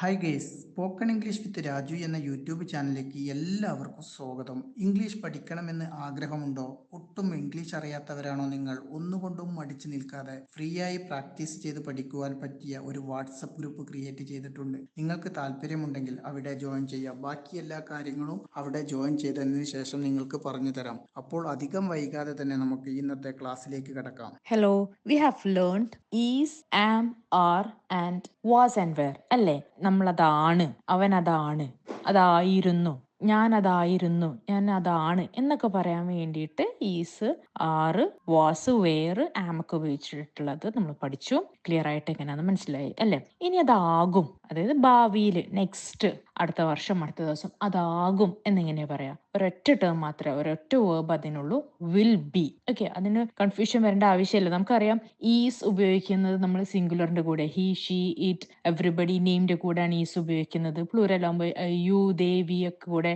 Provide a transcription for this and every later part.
Hi guys, spoken English with Raju എന്ന YouTube ചാനലിലേക്ക് എല്ലാവർക്കും സ്വാഗതം. ഇംഗ്ലീഷ് പഠിക്കണമെന്ന് ആഗ്രഹമുണ്ടോ? ഒട്ടും ഇംഗ്ലീഷ് അറിയാത്തവരാണോ നിങ്ങൾ? ഒന്നുകൊണ്ടും മടിച്ചു നിൽക്കാതെ ഫ്രീ ആയി പ്രാക്ടീസ് ചെയ്ത് പഠിക്കുവാൻ പറ്റിയ ഒരു വാട്സപ്പ് ഗ്രൂപ്പ് ക്രിയേറ്റ് ചെയ്തിട്ടുണ്ട്. നിങ്ങൾക്ക് താല്പര്യമുണ്ടെങ്കിൽ അവിടെ ജോയിൻ ചെയ്യാം. ബാക്കി എല്ലാ കാര്യങ്ങളും അവിടെ ജോയിൻ ചെയ്തതിന് ശേഷം നിങ്ങൾക്ക് പറഞ്ഞു തരാം. അപ്പോൾ അധികം വൈകാതെ തന്നെ നമുക്ക് ഇന്നത്തെ ക്ലാസ്സിലേക്ക് കടക്കാം. Hello, we have learned is, am, are and was and were. അല്ലേ? നമ്മളതാണ്, അവനതാണ്, അതായിരുന്നു, ഞാനതായിരുന്നു, ഞാൻ അതാണ് എന്നൊക്കെ പറയാൻ വേണ്ടിയിട്ട് ഈസ്, ആറ്, വാസ്, വേർ, ആം ഒക്കെ ഉപയോഗിച്ചിട്ടുള്ളത് നമ്മൾ പഠിച്ചു. ക്ലിയർ ആയിട്ട് എങ്ങനെയാണെന്ന് മനസ്സിലായി അല്ലേ? ഇനി അതാകും, അതായത് ഭാവിയിൽ, നെക്സ്റ്റ്, അടുത്ത വർഷം, അടുത്ത ദിവസം അതാകും എന്നെങ്ങനെയാ പറയാ? ഒരൊറ്റ ടേം മാത്രമേ, ഒരൊറ്റ വേർബ് അതിനുള്ളൂ, വിൽ ബി. ഓക്കെ, അതിന് കൺഫ്യൂഷൻ വരേണ്ട ആവശ്യമില്ല. നമുക്കറിയാം ഈസ് ഉപയോഗിക്കുന്നത് നമ്മൾ സിംഗുലറിന്റെ കൂടെ, ഹി, ഷീ, ഇറ്റ്, എവറിബഡി, നെയിമിന്റെ കൂടെയാണ് ഈസ് ഉപയോഗിക്കുന്നത്. പ്ലൂറൽ ആകുമ്പോൾ യു, ദേ, വി ഒക്കെ കൂടെ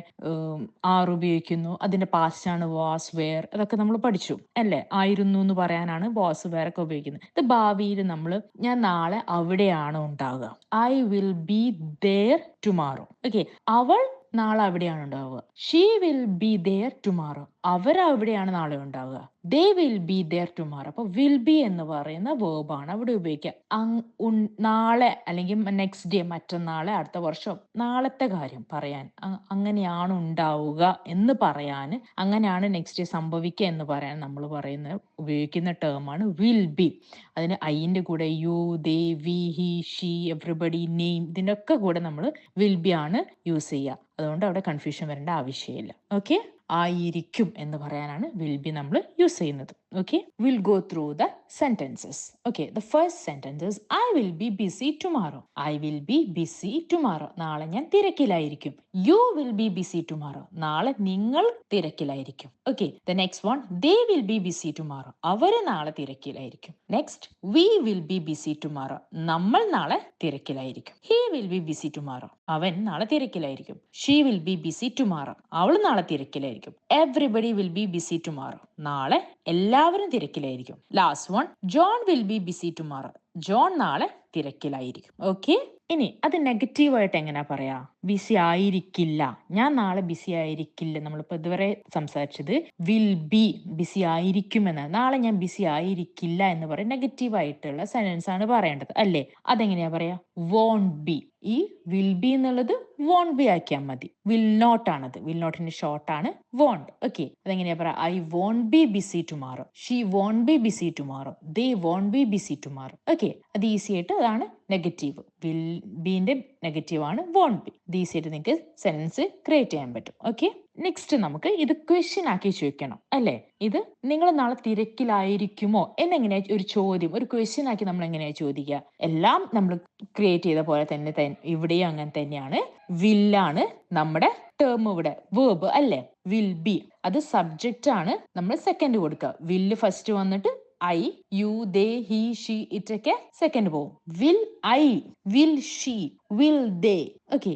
ആർ ഉപയോഗിക്കുന്നു. അതിന്റെ പാസ്റ്റ് ആണ് വാസ്, വെയർ. അതൊക്കെ നമ്മൾ പഠിച്ചു അല്ലേ? ആയിരുന്നു എന്ന് പറയാനാണ് വാസ്, വെയർ ഒക്കെ ഉപയോഗിക്കുന്നത്. ഇത് ഭാവിയിൽ നമ്മൾ, ഞാൻ നാളെ അവിടെയാണ് ഉണ്ടാവുക. I will be there tomorrow. Okay, അവൾ നാളെ അവിടെയാണ് ഉണ്ടാവുക. She will be there tomorrow. അവർ അവിടെയാണ് നാളെ ഉണ്ടാവുക. They will be there tomorrow. അപ്പൊ വിൽ ബി എന്ന് പറയുന്ന വേർബാണ് അവിടെ ഉപയോഗിക്കുക. നാളെ അല്ലെങ്കിൽ നെക്സ്റ്റ് ഡേ, മറ്റന്നാളെ, അടുത്ത വർഷം, നാളത്തെ കാര്യം പറയാൻ, അങ്ങനെയാണ് ഉണ്ടാവുക എന്ന് പറയാൻ, അങ്ങനെയാണ് നെക്സ്റ്റ് ഡേ സംഭവിക്കുക എന്ന് പറയാൻ നമ്മൾ ഉപയോഗിക്കുന്ന ടേമാണ് വിൽ ബി. അതിന് ഐന്റെ കൂടെ you, they, we, he, she, everybody, name, ഇതിന്റെ ഒക്കെ കൂടെ നമ്മൾ വിൽ ബി ആണ് യൂസ് ചെയ്യുക. അതുകൊണ്ട് അവിടെ കൺഫ്യൂഷൻ വരേണ്ട ആവശ്യമില്ല. ഓക്കെ, ആയിരിക്കും എന്ന് പറയാനാണ് വിൽ ബി നമ്മൾ യൂസ് ചെയ്യുന്നത്. Okay, will go through the sentences. Okay, the first sentence I will be busy tomorrow. I will be busy tomorrow. നാളെ ഞാൻ തിരക്കിലായിരിക്കും. You will be busy tomorrow. നാളെ നിങ്ങൾ തിരക്കിലായിരിക്കും. Okay, the next one they will be busy tomorrow. അവര് നാളെ തിരക്കിലായിരിക്കും. Next we will be busy tomorrow. നമ്മൾ നാളെ തിരക്കിലായിരിക്കും. He will be busy tomorrow. അവൻ നാളെ തിരക്കിലായിരിക്കും. She will be busy tomorrow. അവൾ നാളെ തിരക്കിലായിരിക്കും. Everybody will be busy tomorrow. നാളെ എല്ലാവരും തിരക്കിലായിരിക്കും. Last one John will be busy tomorrow. John നാളെ തിരക്കിലായിരിക്കും. ഓക്കെ, ഇനി അത് നെഗറ്റീവ് ആയിട്ട് എങ്ങനെ പറയാ? ബിസി ആയിരിക്കില്ല. ഞാൻ നാളെ ബിസി ആയിരിക്കില്ല. നമ്മളിപ്പോ ഇതുവരെ സംസാരിച്ചത് വിൽ ബി, ബിസി ആയിരിക്കും എന്നാണ്. നാളെ ഞാൻ ബിസി ആയിരിക്കില്ല എന്ന് പറയും നെഗറ്റീവ് ആയിട്ടുള്ള സെന്റൻസ് ആണ് പറയേണ്ടത് അല്ലേ? അതെങ്ങനെയാ പറയാ? Won't be. ഈ വിൽ ബി എന്നുള്ളത് വോണ്ട് ബി ആക്കിയാൽ മതി. വിൽ നോട്ട് ആണത്. വിൽ നോട്ടിന്റെ ഷോർട്ട് ആണ് വോണ്ട്. ഓക്കെ, അതെങ്ങനെയാ പറയാ? I won't be busy tomorrow. She won't be busy tomorrow. They won't be busy tomorrow. Okay, അത് ഈസി ആയിട്ട്, അതാണ് നെഗറ്റീവ്. വിൽ ബിന്റെ നെഗറ്റീവ് ആണ് വോണ്ട് ബി. ഇത് ഈസി ആയിട്ട് നിങ്ങൾക്ക് സെന്റൻസ് ക്രിയേറ്റ് ചെയ്യാൻ പറ്റും. ഓക്കെ, നെക്സ്റ്റ് നമുക്ക് ഇത് ക്വസ്റ്റ്യൻ ആക്കി ചോദിക്കണം അല്ലേ? ഇത് നിങ്ങൾ നാളെ തിരക്കിലായിരിക്കുമോ എന്നെങ്ങനെയാ ഒരു ചോദ്യം, ഒരു ക്വസ്റ്റ്യൻ ആക്കി നമ്മൾ എങ്ങനെയാ ചോദിക്കുക? എല്ലാം നമ്മൾ ക്രിയേറ്റ് ചെയ്ത പോലെ തന്നെ ഇവിടെയും അങ്ങനെ തന്നെയാണ്. വില്ലാണ് നമ്മുടെ ടേം, ഇവിടെ വേർബ് അല്ലേ? വിൽ ബി, അത് സബ്ജക്റ്റ് ആണ്. നമ്മൾ സെക്കൻഡ് കൊടുക്കുക. വില്ല് ഫസ്റ്റ് വന്നിട്ട് I, you, they, he, she, it ഒക്കെ സെക്കൻഡ് പോകും. Will I, will she, will they. Okay,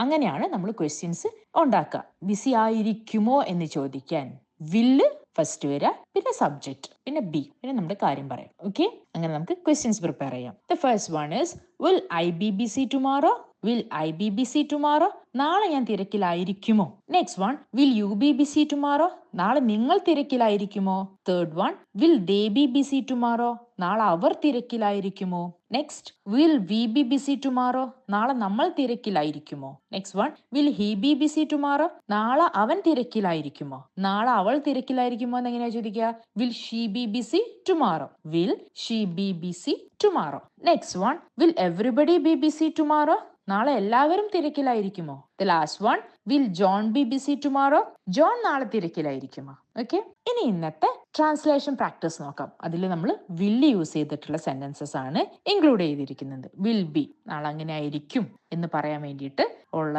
അങ്ങനെയാണ് നമ്മൾ ക്വസ്റ്റ്യൻസ് ഉണ്ടാക്കുക. ബിസി ആയിരിക്കുമോ എന്ന് ചോദിക്കാൻ വില്ല് ഫസ്റ്റ് വരിക, പിന്നെ സബ്ജക്ട്, പിന്നെ ബി, പിന്നെ നമ്മുടെ കാര്യം പറയാം. ഓക്കെ, അങ്ങനെ നമുക്ക് ക്വസ്റ്റ്യൻസ് പ്രിപ്പയർ ചെയ്യാം. The first one is will I be busy tomorrow. Will I be busy tomorrow. നാളെ ഞാൻ തിരക്കിലായിരിക്കുമോ. Next one will you be busy tomorrow. നാളെ നിങ്ങൾ തിരക്കിലായിരിക്കുമോ. Third one will they be busy tomorrow. നാളെ അവർ തിരക്കിലായിരിക്കുമോ. Next will we be busy tomorrow. നാളെ നമ്മൾ തിരക്കിലായിരിക്കുമോ. Next one will he be busy tomorrow. നാളെ അവൻ തിരക്കിലായിരിക്കുമോ. നാളെ അവൾ തിരക്കിലായിരിക്കുമോ എന്ന് എങ്ങനെയാ ചോദിക്കുക? Will she be busy tomorrow. Will she be busy tomorrow. Next one will everybody be busy tomorrow. നാളെ എല്ലാവരും തിരക്കിലായിരിക്കുമോ. The last one will John be busy tomorrow. John നാളെ തിരക്കിലായിരിക്കുമോ. ഓക്കെ, ഇനി ഇന്നത്തെ ട്രാൻസ്ലേഷൻ പ്രാക്ടീസ് നോക്കാം. അതിൽ നമ്മൾ വില്ല് യൂസ് ചെയ്തിട്ടുള്ള സെന്റൻസസ് ആണ് ഇൻക്ലൂഡ് ചെയ്തിരിക്കുന്നത്. വിൽ ബി, നാളെ അങ്ങനെ ആയിരിക്കും എന്ന് പറയാൻ വേണ്ടിയിട്ട് ഉള്ള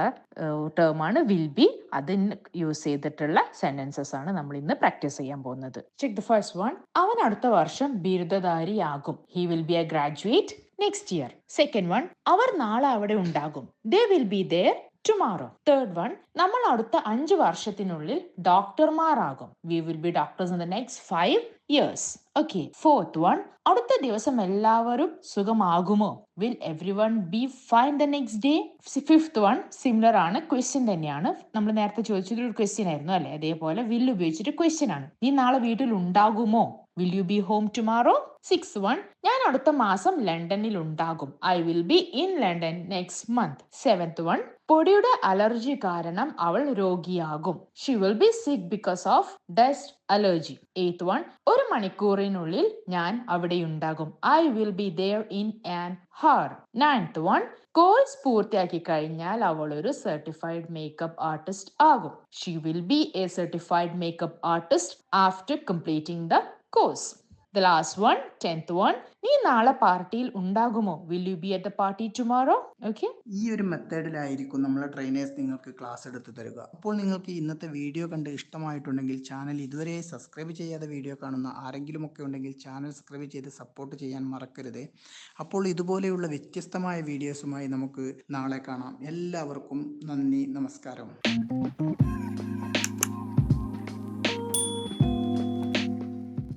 ടേമാണ് വിൽ ബി. അതിന് യൂസ് ചെയ്തിട്ടുള്ള സെന്റൻസസ് ആണ് നമ്മൾ ഇന്ന് പ്രാക്ടീസ് ചെയ്യാൻ പോകുന്നത്. Check the first one. അവൻ അടുത്ത വർഷം ബിരുദധാരിയാകും. He will be a graduate next year. Second one, അവർ നാളെ അവിടെ ഉണ്ടാകും. They will be there tomorrow. Third one, നമ്മൾ അടുത്ത 5 വർഷത്തിനുള്ളിൽ ഡോക്ടർമാരാകും. We will be doctors in the next 5 years. Okay. Fourth one, അടുത്ത ദിവസം എല്ലാവരും സുഖമാകുമോ? Will everyone be fine the next day? Fifth one, similar ആണ്, ക്വസ്റ്റ്യൻ തന്നെയാണ്. നമ്മൾ നേരത്തെ ചോദിച്ചത് ഒരു ക്വസ്റ്റ്യൻ ആയിരുന്നു അല്ലെ, അതേപോലെ will ഉപയോഗിച്ചിട്ട് ക്വസ്റ്റ്യൻ ആണ്. നീ നാളെ വീട്ടിൽ ഉണ്ടാകുമോ? Will you be home tomorrow? Sixth one, ഞാൻ അടുത്ത മാസം ലണ്ടനിൽ ഉണ്ടാകും. I will be in London next month. Seventh one, പൊടിയുടെ അലർജി കാരണം അവൾ രോഗിയാകും. She will be sick because of dust allergy. Eighth one, ഒരു മണിക്കൂറിനുള്ളിൽ ഞാൻ അവിടെ ഉണ്ടാകും. I will be there in an hour. Ninth one, course പൂർത്തിയാക്കി കഴിഞ്ഞാൽ അവൾ ഒരു സർട്ടിഫൈഡ് മേക്കപ്പ് ആർട്ടിസ്റ്റ് ആകും. She will be a certified makeup artist after completing the course. The last one, 10th one, നീ നാളെ പാർട്ടിയിൽ ഉണ്ടാകുമോ? Will you be at the party tomorrow? Okay. ഈ ഒരു മെത്തേഡിലായിരിക്കും നമ്മളെ ട്രെയിനേഴ്സ് നിങ്ങൾക്ക് ക്ലാസ് എടുത്ത് തരിക. അപ്പോൾ നിങ്ങൾക്ക് ഇന്നത്തെ വീഡിയോ കണ്ട് ഇഷ്ടമായിട്ടുണ്ടെങ്കിൽ ചാനൽ ഇതുവരെ സബ്സ്ക്രൈബ് ചെയ്യാതെ വീഡിയോ കാണുന്ന ആരെങ്കിലും ഒക്കെ ഉണ്ടെങ്കിൽ ചാനൽ സബ്സ്ക്രൈബ് ചെയ്ത് സപ്പോർട്ട് ചെയ്യാൻ മറക്കരുത്. അപ്പോൾ ഇതുപോലെയുള്ള വ്യത്യസ്തമായ വീഡിയോസുമായി നമുക്ക് നാളെ കാണാം. എല്ലാവർക്കും നന്ദി, നമസ്കാരം.